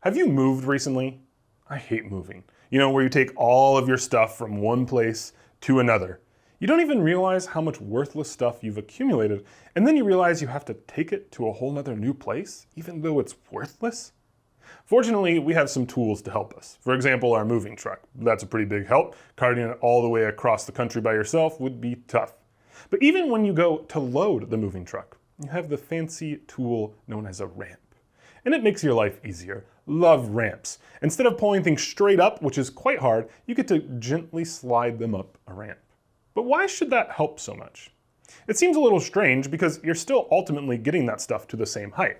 Have you moved recently? I hate moving. You know, where you take all of your stuff from one place to another. You don't even realize how much worthless stuff you've accumulated, and then you realize you have to take it to a whole nother new place, even though it's worthless. Fortunately, we have some tools to help us. For example, our moving truck. That's a pretty big help. Carting it all the way across the country by yourself would be tough. But even when you go to load the moving truck, you have the fancy tool known as a ramp. And it makes your life easier. Love ramps. Instead of pulling things straight up, which is quite hard, you get to gently slide them up a ramp. But why should that help so much? It seems a little strange because you're still ultimately getting that stuff to the same height.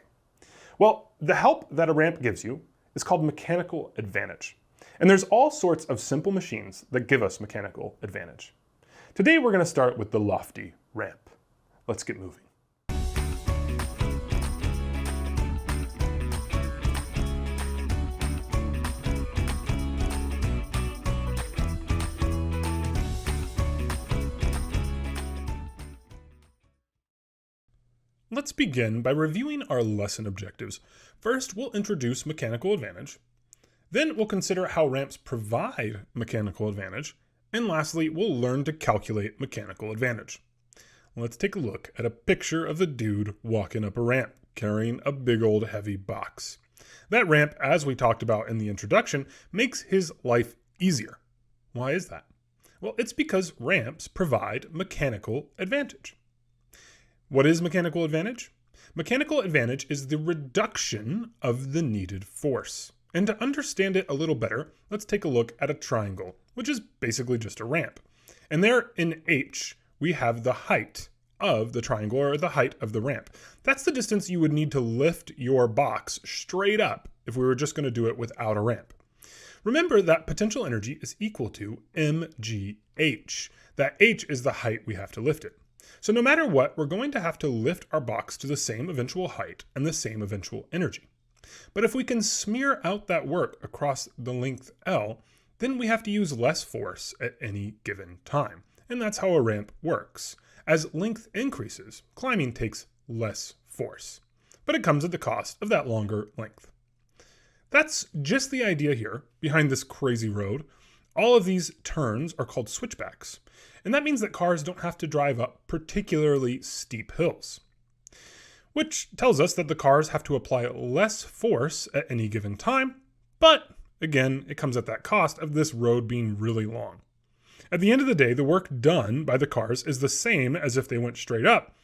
Well, the help that a ramp gives you is called mechanical advantage. And there's all sorts of simple machines that give us mechanical advantage. Today we're going to start with the lofty ramp. Let's get moving. Let's begin by reviewing our lesson objectives. First, we'll introduce mechanical advantage. Then we'll consider how ramps provide mechanical advantage. And lastly, we'll learn to calculate mechanical advantage. Let's take a look at a picture of the dude walking up a ramp, carrying a big old heavy box. That ramp, as we talked about in the introduction, makes his life easier. Why is that? Well, it's because ramps provide mechanical advantage. What is mechanical advantage? Mechanical advantage is the reduction of the needed force. And to understand it a little better, let's take a look at a triangle, which is basically just a ramp. And there in H, we have the height of the triangle, or the height of the ramp. That's the distance you would need to lift your box straight up if we were just going to do it without a ramp. Remember that potential energy is equal to mgh. That h is the height we have to lift it. So no matter what, we're going to have to lift our box to the same eventual height and the same eventual energy. But if we can smear out that work across the length L, then we have to use less force at any given time. And that's how a ramp works. As length increases, climbing takes less force. But it comes at the cost of that longer length. That's just the idea here behind this crazy road. All of these turns are called switchbacks. And that means that cars don't have to drive up particularly steep hills. Which tells us that the cars have to apply less force at any given time, but again, it comes at that cost of this road being really long. At the end of the day, the work done by the cars is the same as if they went straight up,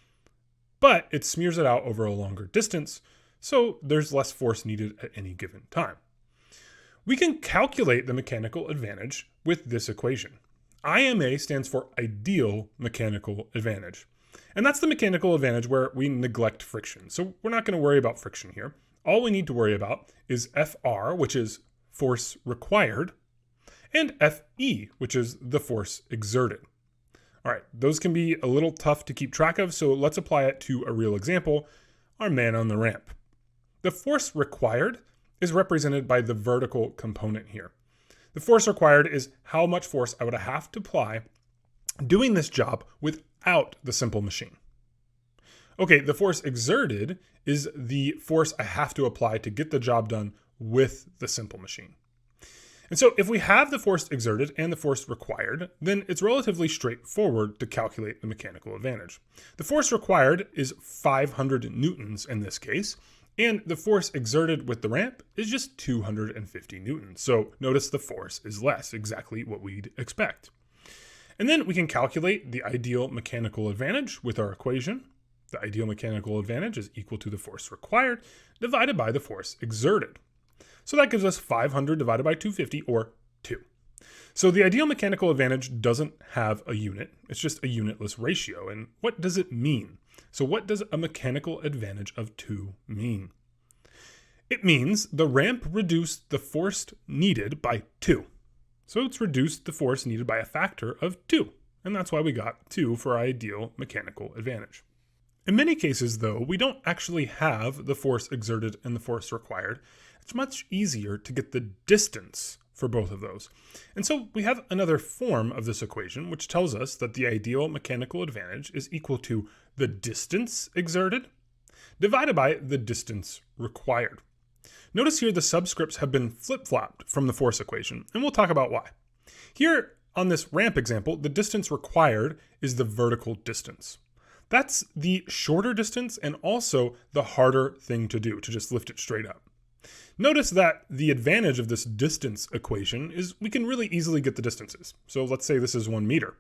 but it smears it out over a longer distance, so there's less force needed at any given time. We can calculate the mechanical advantage with this equation. IMA stands for ideal mechanical advantage. And that's the mechanical advantage where we neglect friction. So we're not going to worry about friction here. All we need to worry about is FR, which is force required, and FE, which is the force exerted. All right, those can be a little tough to keep track of, so let's apply it to a real example, our man on the ramp. The force required is represented by the vertical component here. The force required is how much force I would have to apply doing this job without the simple machine. Okay, the force exerted is the force I have to apply to get the job done with the simple machine. And so if we have the force exerted and the force required, then it's relatively straightforward to calculate the mechanical advantage. The force required is 500 newtons in this case, and the force exerted with the ramp is just 250 newtons. So notice the force is less, exactly what we'd expect. And then we can calculate the ideal mechanical advantage with our equation. The ideal mechanical advantage is equal to the force required divided by the force exerted. So that gives us 500 divided by 250, or 2. So the ideal mechanical advantage doesn't have a unit. It's just a unitless ratio. And what does it mean? So what does a mechanical advantage of 2 mean? It means the ramp reduced the force needed by 2. So it's reduced the force needed by a factor of 2. And that's why we got 2 for our ideal mechanical advantage. In many cases, though, we don't actually have the force exerted and the force required. It's much easier to get the distance for both of those. And so we have another form of this equation, which tells us that the ideal mechanical advantage is equal to the distance exerted divided by the distance required. Notice here the subscripts have been flip-flopped from the force equation, and we'll talk about why. Here on this ramp example, the distance required is the vertical distance. That's the shorter distance and also the harder thing to do, to just lift it straight up. Notice that the advantage of this distance equation is we can really easily get the distances. So let's say this is 1 meter.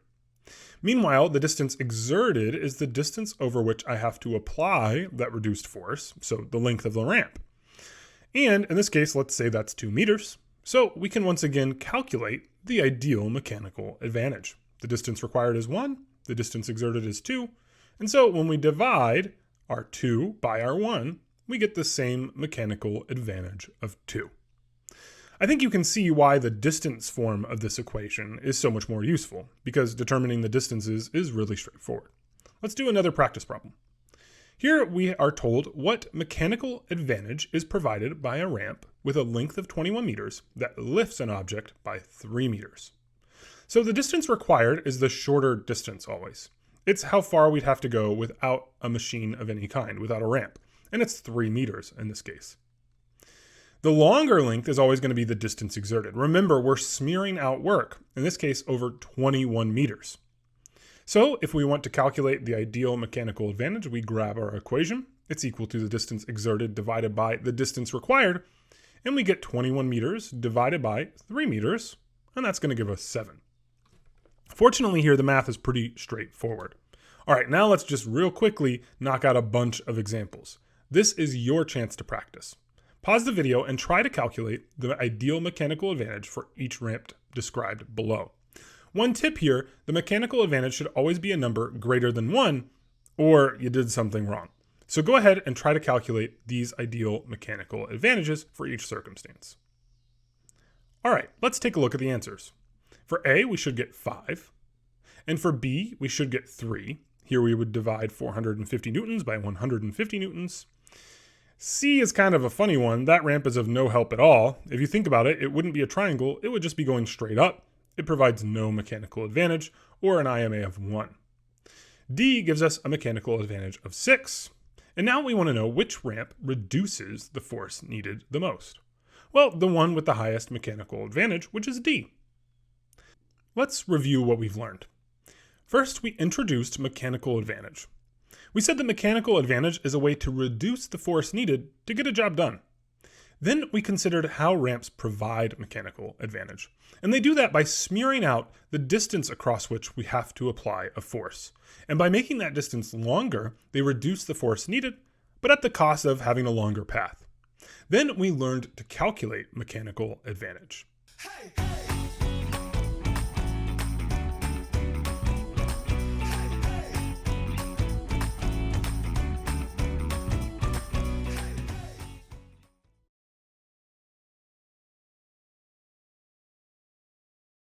Meanwhile, the distance exerted is the distance over which I have to apply that reduced force, so the length of the ramp. And in this case, let's say that's 2 meters. So we can once again calculate the ideal mechanical advantage. The distance required is 1, the distance exerted is 2, and so when we divide our 2 by our 1, we get the same mechanical advantage of 2. I think you can see why the distance form of this equation is so much more useful, because determining the distances is really straightforward. Let's do another practice problem. Here we are told what mechanical advantage is provided by a ramp with a length of 21 meters that lifts an object by 3 meters. So the distance required is the shorter distance always. It's how far we'd have to go without a machine of any kind, without a ramp, and it's 3 meters in this case. The longer length is always going to be the distance exerted. Remember, we're smearing out work, in this case over 21 meters. So if we want to calculate the ideal mechanical advantage, we grab our equation. It's equal to the distance exerted divided by the distance required, and we get 21 meters divided by 3 meters, and that's going to give us 7. Fortunately here, the math is pretty straightforward. All right, now let's just real quickly knock out a bunch of examples. This is your chance to practice. Pause the video and try to calculate the ideal mechanical advantage for each ramp described below. One tip here, the mechanical advantage should always be a number greater than 1, or you did something wrong. So go ahead and try to calculate these ideal mechanical advantages for each circumstance. All right, let's take a look at the answers. For A, we should get 5. And for B, we should get 3. Here we would divide 450 newtons by 150 newtons. C is kind of a funny one. That ramp is of no help at all. If you think about it, it wouldn't be a triangle. It would just be going straight up. It provides no mechanical advantage or an IMA of 1. D gives us a mechanical advantage of 6. And now we want to know which ramp reduces the force needed the most. Well, the one with the highest mechanical advantage, which is D. Let's review what we've learned. First, we introduced mechanical advantage. We said that mechanical advantage is a way to reduce the force needed to get a job done. Then we considered how ramps provide mechanical advantage. And they do that by smearing out the distance across which we have to apply a force. And by making that distance longer, they reduce the force needed, but at the cost of having a longer path. Then we learned to calculate mechanical advantage. Hey, hey.